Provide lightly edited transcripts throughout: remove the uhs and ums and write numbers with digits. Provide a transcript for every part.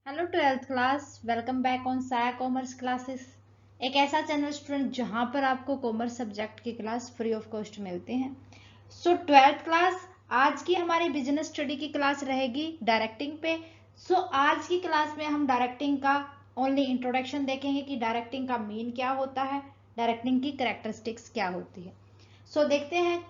Hello twelfth class, welcome back on साया commerce classes. एक ऐसा चैनल स्टूडेंट जहां पर आपको कॉमर्स सब्जेक्ट की क्लास फ्री ऑफ कॉस्ट मिलते हैं। सो ट्वेल्थ क्लास, आज की हमारी बिजनेस स्टडी की क्लास रहेगी डायरेक्टिंग पे। आज की क्लास में हम डायरेक्टिंग का ओनली इंट्रोडक्शन देखेंगे कि डायरेक्टिंग का मीन क्या होता है, डायरेक्टिंग की कैरेक्टरिस्टिक्स क्या होती है। देखते हैं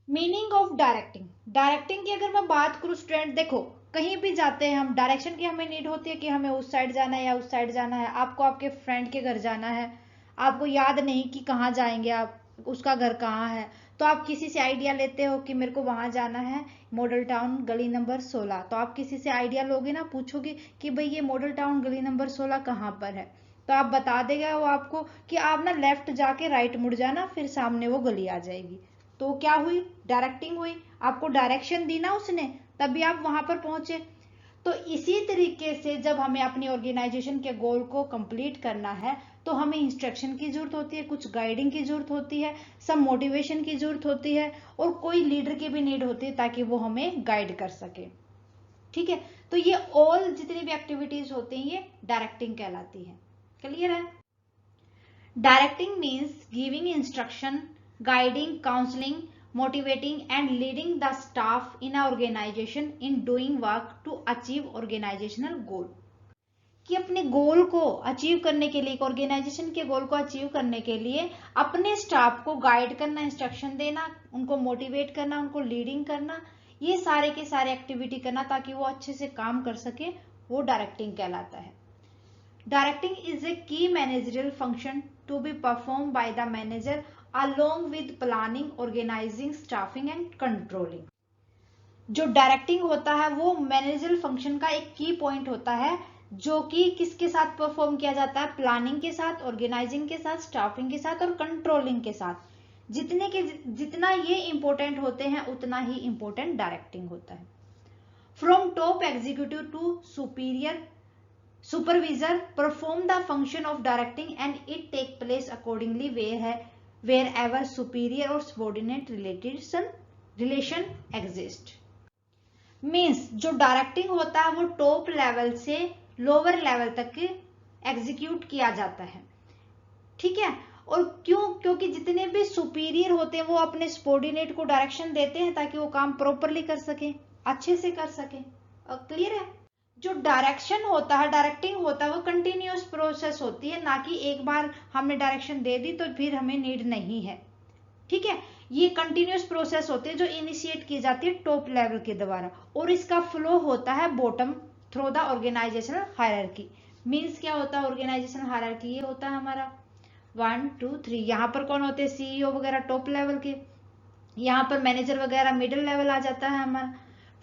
मीनिंग ऑफ डायरेक्टिंग। डायरेक्टिंग की अगर मैं बात करूँ स्टूडेंट, देखो कहीं भी जाते हैं हम, डायरेक्शन की हमें नीड होती है कि हमें उस साइड जाना है या उस साइड जाना है। आपको आपके फ्रेंड के घर जाना है, आपको याद नहीं कि कहाँ जाएंगे आप, उसका घर कहाँ है, तो आप किसी से आइडिया लेते हो कि मेरे को वहां जाना है, मॉडल टाउन गली नंबर 16। तो आप किसी से आइडिया लोगे ना, पूछोगे कि भाई ये मॉडल टाउन गली नंबर 16 कहाँ पर है, तो आप बता देगा वो आपको कि आप ना लेफ्ट जाके राइट मुड़ जाना, फिर सामने वो गली आ जाएगी। तो क्या हुई, डायरेक्टिंग हुई, आपको डायरेक्शन दी ना उसने, तभी आप वहां पर पहुंचे। तो इसी तरीके से जब हमें अपनी ऑर्गेनाइजेशन के गोल को कंप्लीट करना है तो हमें इंस्ट्रक्शन की जरूरत होती है, कुछ गाइडिंग की जरूरत होती है, सब मोटिवेशन की जरूरत होती है, और कोई लीडर की भी नीड होती है ताकि वो हमें गाइड कर सके। ठीक है, तो ये ऑल जितनी भी एक्टिविटीज होती हैं ये डायरेक्टिंग कहलाती है। क्लियर है? Directing means giving instruction, guiding, counseling, motivating and leading the staff in an organization in doing work to achieve organizational goal. कि अपने गोल को अचीव करने के लिए, ऑर्गेनाइजेशन के गोल को अचीव करने के लिए अपने स्टाफ को गाइड करना, इंस्ट्रक्शन देना, उनको मोटिवेट करना, उनको लीडिंग करना, ये सारे के सारे एक्टिविटी करना ताकि वो अच्छे से काम कर सके, वो डायरेक्टिंग कहलाता है। Directing is a key managerial function to be performed by the manager along with planning, organizing, staffing and controlling. जो डायरेक्टिंग होता है वो मैनेजरल फंक्शन का एक की पॉइंट होता है, जो कि किसके साथ परफॉर्म किया जाता है, प्लानिंग के साथ, ऑर्गेनाइजिंग के साथ, स्टाफिंग के साथ और कंट्रोलिंग के साथ। जितना ये इंपॉर्टेंट होते हैं उतना ही इंपॉर्टेंट डायरेक्टिंग होता है। From top executive to superior supervisor perform the function of directing and it take place accordingly wherever superior or subordinate relation exist। Means जो डायरेक्टिंग होता है वो टॉप लेवल से लोअर लेवल तक एग्जीक्यूट किया जाता है। ठीक है, और क्योंकि जितने भी सुपीरियर होते हैं वो अपने सबॉर्डिनेट को डायरेक्शन देते हैं ताकि वो काम प्रॉपरली कर सके, अच्छे से कर सके। क्लियर है? जो डायरेक्शन होता है, डायरेक्टिंग होता है, वो कंटिन्यूअस प्रोसेस होती है, ना कि एक बार हमने डायरेक्शन दे दी तो फिर हमें नीड नहीं है। ठीक है, ये कंटिन्यूअस प्रोसेस होती है जो इनिशिएट की जाती है टॉप लेवल के द्वारा, और इसका फ्लो होता है bottom through the organisational hierarchy. Means क्या होता है ऑर्गेनाइजेशनल हायरार्की? ये होता है हमारा 1 2 3। यहाँ पर कौन होते हैं? सीईओ वगैरह टॉप लेवल के, यहाँ पर मैनेजर वगैरह मिडिल लेवल आ जाता है हमारा,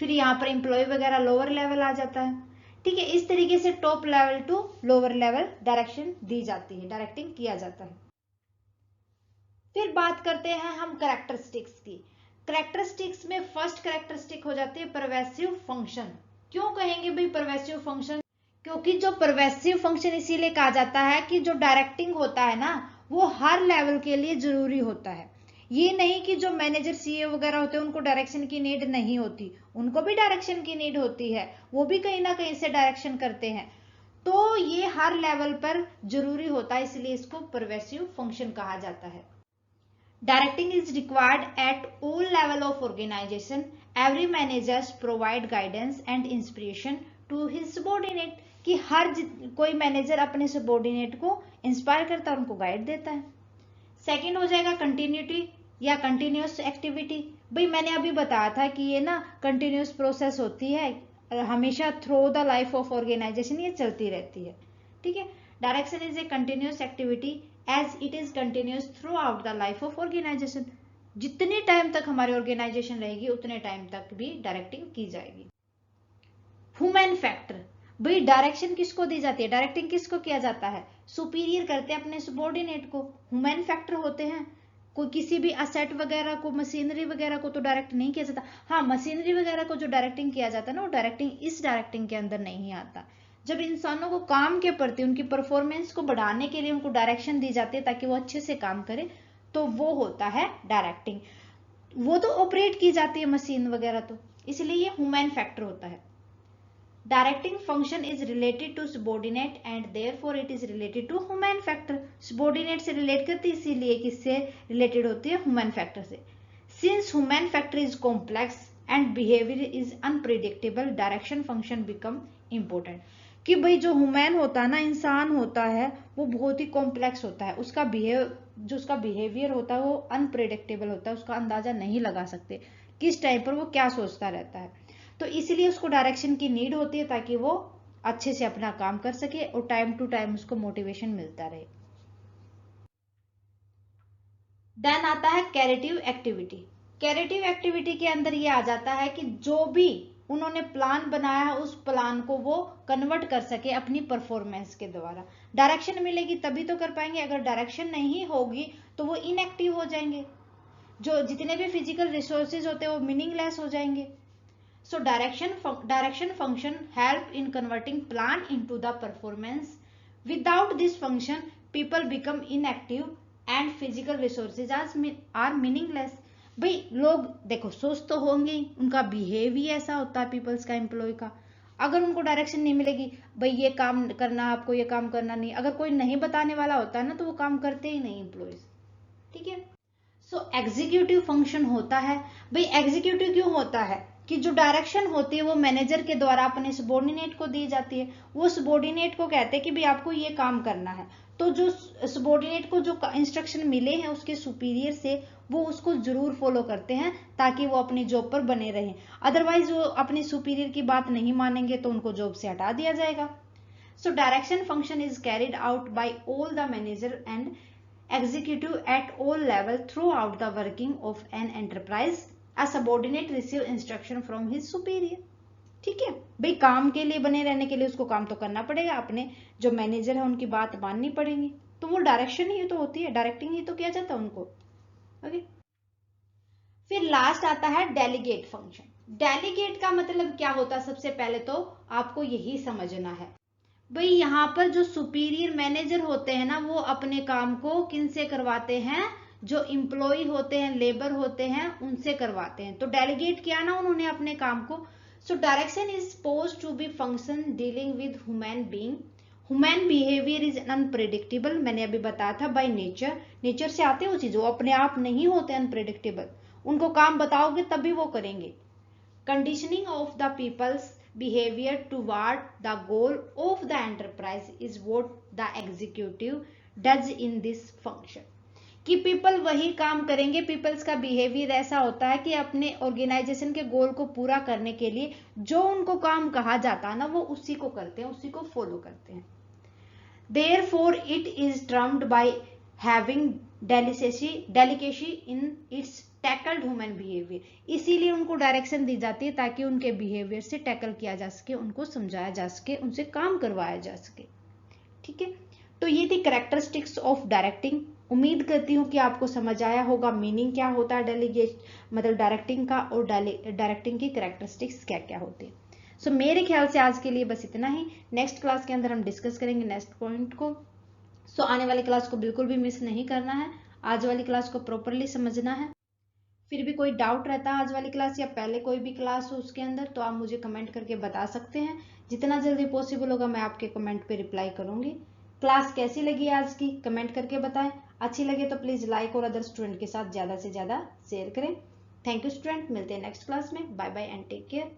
फिर यहाँ पर एम्प्लॉय वगैरह लोअर लेवल आ जाता है। ठीक है, इस तरीके से top level to lower level direction दी जाती है, डायरेक्टिंग किया जाता है। फिर बात करते हैं हम कैरेक्टरिस्टिक्स की। कैरेक्टरिस्टिक्स में फर्स्ट कैरेक्टरिस्टिक हो जाती है परवेसिव फंक्शन। क्यों कहेंगे भाई परवेसिव फंक्शन? क्योंकि जो परवेसिव फंक्शन इसीलिए कहा जाता है कि जो डायरेक्टिंग होता है ना वो हर लेवल के लिए जरूरी होता है। ये नहीं कि जो मैनेजर सीईओ वगैरह होते हैं उनको डायरेक्शन की नीड नहीं होती, उनको भी डायरेक्शन की नीड होती है, वो भी कहीं ना कहीं से डायरेक्शन करते हैं। तो ये हर लेवल पर जरूरी होता है, इसलिए इसको परवेसिव फंक्शन कहा जाता है। Directing is required at all level of organization. Every managers provide guidance and inspiration to his subordinate। कि कोई मैनेजर अपने सबॉर्डिनेट को इंस्पायर करता है, उनको गाइड देता है। सेकंड हो जाएगा कंटिन्यूटी या कंटिन्यूस एक्टिविटी। भाई मैंने अभी बताया था कि ये ना कंटिन्यूस प्रोसेस होती है, हमेशा through the life of organisation ये चलती रहती है। ठीक है, direction is a continuous activity as it is continuous throughout the life of organisation. जितने टाइम तक हमारी ऑर्गेनाइजेशन रहेगी उतने टाइम तक भी डायरेक्टिंग की जाएगी। ह्यूमन फैक्टर, भाई डायरेक्शन किसको दी जाती है, डायरेक्टिंग किसको किया जाता है? सुपीरियर करते हैं अपने सबॉर्डिनेट को। ह्यूमन फैक्टर होते हैं, कोई किसी भी असेट वगैरह को, मशीनरी वगैरह को तो डायरेक्ट नहीं किया जाता। हाँ, मशीनरी वगैरह को जो डायरेक्टिंग किया जाता है ना, वो डायरेक्टिंग इस डायरेक्टिंग के अंदर नहीं आता। जब इंसानों को काम के प्रति उनकी परफॉर्मेंस को बढ़ाने के लिए उनको डायरेक्शन दी जाती है ताकि वो अच्छे से काम करे, तो वो होता है डायरेक्टिंग। वो तो ऑपरेट की जाती है मशीन वगैरह, तो इसलिए ये ह्यूमन फैक्टर होता है। Directing function is related to subordinate and therefore it is related to human factor. Subordinate से रिलेट करती है, इसीलिए किससे रिलेटेड होती है, ह्यूमन फैक्टर से। Since human factor is complex and behaviour is unpredictable, direction function become important. कि भाई जो ह्यूमन होता है ना, इंसान होता है, वो बहुत ही कॉम्प्लेक्स होता है, उसका बिहेवियर होता है वो अनप्रिडिक्टेबल होता है, उसका अंदाजा नहीं लगा सकते किस टाइम पर वो क्या सोचता रहता है। तो इसलिए उसको डायरेक्शन की नीड होती है ताकि वो अच्छे से अपना काम कर सके और टाइम टू टाइम उसको मोटिवेशन मिलता रहे। देन आता है कैरेटिव एक्टिविटी। कैरेटिव एक्टिविटी के अंदर ये आ जाता है कि जो भी उन्होंने प्लान बनाया है उस प्लान को वो कन्वर्ट कर सके अपनी परफॉर्मेंस के द्वारा। डायरेक्शन मिलेगी तभी तो कर पाएंगे, अगर डायरेक्शन नहीं होगी तो वो इनएक्टिव हो जाएंगे, जो जितने भी फिजिकल रिसोर्सेज होते हैं वो मीनिंगलेस हो जाएंगे। So direction function help in converting plan into the performance. Without this function, people become inactive and physical resources are meaningless. भाई लोग देखो सोच तो होंगे, उनका बिहेव ही ऐसा होता है पीपल्स का, एम्प्लॉय का। अगर उनको डायरेक्शन नहीं मिलेगी, भाई ये काम करना, आपको ये काम करना नहीं, अगर कोई नहीं बताने वाला होता है ना तो वो काम करते ही नहीं एम्प्लॉयज। ठीक है। सो एग्जीक्यूटिव फंक्शन होता है। भाई एग्जीक्यूटिव क्यों होता है कि जो डायरेक्शन होती है वो मैनेजर के द्वारा अपने सबॉर्डिनेट को दी जाती है। वो सबॉर्डिनेट को कहते हैं कि भाई आपको ये काम करना है, तो जो सबॉर्डिनेट को जो इंस्ट्रक्शन मिले हैं उसके सुपीरियर से वो उसको जरूर फॉलो करते हैं ताकि वो अपनी जॉब पर बने रहें। अदरवाइज वो अपने सुपीरियर की बात नहीं मानेंगे तो उनको जॉब से हटा दिया जाएगा। So direction function is carried out by all the manager and executive at all level throughout the working of an enterprise. A subordinate receive instruction from his superior. ठीक है भाई, काम के लिए बने रहने के लिए उसको काम तो करना पड़ेगा, अपने जो मैनेजर है उनकी बात माननी पड़ेगी, तो वो डायरेक्शन ही तो होती है, डायरेक्टिंग ही तो किया जाता है उनको। ओके। फिर लास्ट आता है डेलीगेट फंक्शन। डेलीगेट का मतलब क्या होता है, सबसे पहले तो आपको यही समझना है। भाई यहाँ पर जो सुपीरियर मैनेजर होते हैं ना, वो अपने काम को किन से करवाते हैं, जो इम्प्लॉय होते हैं, लेबर होते हैं, उनसे करवाते हैं। तो डेलीगेट किया ना उन्होंने अपने काम को। So direction is supposed to be function dealing with human being. Human behaviour is unpredictable, मैंने अभी बताया था, बाय नेचर। नेचर से आते हैं वो चीज, वो अपने आप नहीं होते अनप्रिडिक्टेबल, उनको काम बताओगे तभी वो करेंगे। Conditioning of the people's behavior toward the goal of the enterprise is what the executive does in this function. कि पीपल वही काम करेंगे, पीपल्स का बिहेवियर ऐसा होता है कि अपने ऑर्गेनाइजेशन के गोल को पूरा करने के लिए जो उनको काम कहा जाता है ना वो उसी को करते हैं, उसी को फॉलो करते हैं। Therefore it is termed by having delicacy in its tackled human behaviour. इसीलिए उनको डायरेक्शन दी जाती है ताकि उनके बिहेवियर से टैकल किया जा सके, उनको समझाया जा सके, उनसे काम करवाया जा सके। ठीक है, तो ये थी कैरेक्टरिस्टिक्स ऑफ डायरेक्टिंग। उम्मीद करती हूँ कि आपको समझ आया होगा मीनिंग क्या होता है डेलीगेट मतलब डायरेक्टिंग का, और डायरेक्टिंग की कैरेक्टरिस्टिक्स क्या क्या होती है। सो मेरे ख्याल से आज के लिए बस इतना ही। नेक्स्ट क्लास के अंदर हम डिस्कस करेंगे नेक्स्ट पॉइंट को। सो आने वाली क्लास को बिल्कुल भी मिस नहीं करना है, आज वाली क्लास को प्रॉपरली समझना है। फिर भी कोई डाउट रहता है आज वाली क्लास या पहले कोई भी क्लास हो उसके अंदर, तो आप मुझे कमेंट करके बता सकते हैं। जितना जल्दी पॉसिबल होगा मैं आपके कमेंट पे रिप्लाई करूंगी। क्लास कैसी लगी आज की कमेंट करके बताएं। अच्छी लगे तो प्लीज लाइक और अदर स्टूडेंट के साथ ज्यादा से ज्यादा शेयर करें। थैंक यू स्टूडेंट, मिलते हैं नेक्स्ट क्लास में। Bye bye and take care.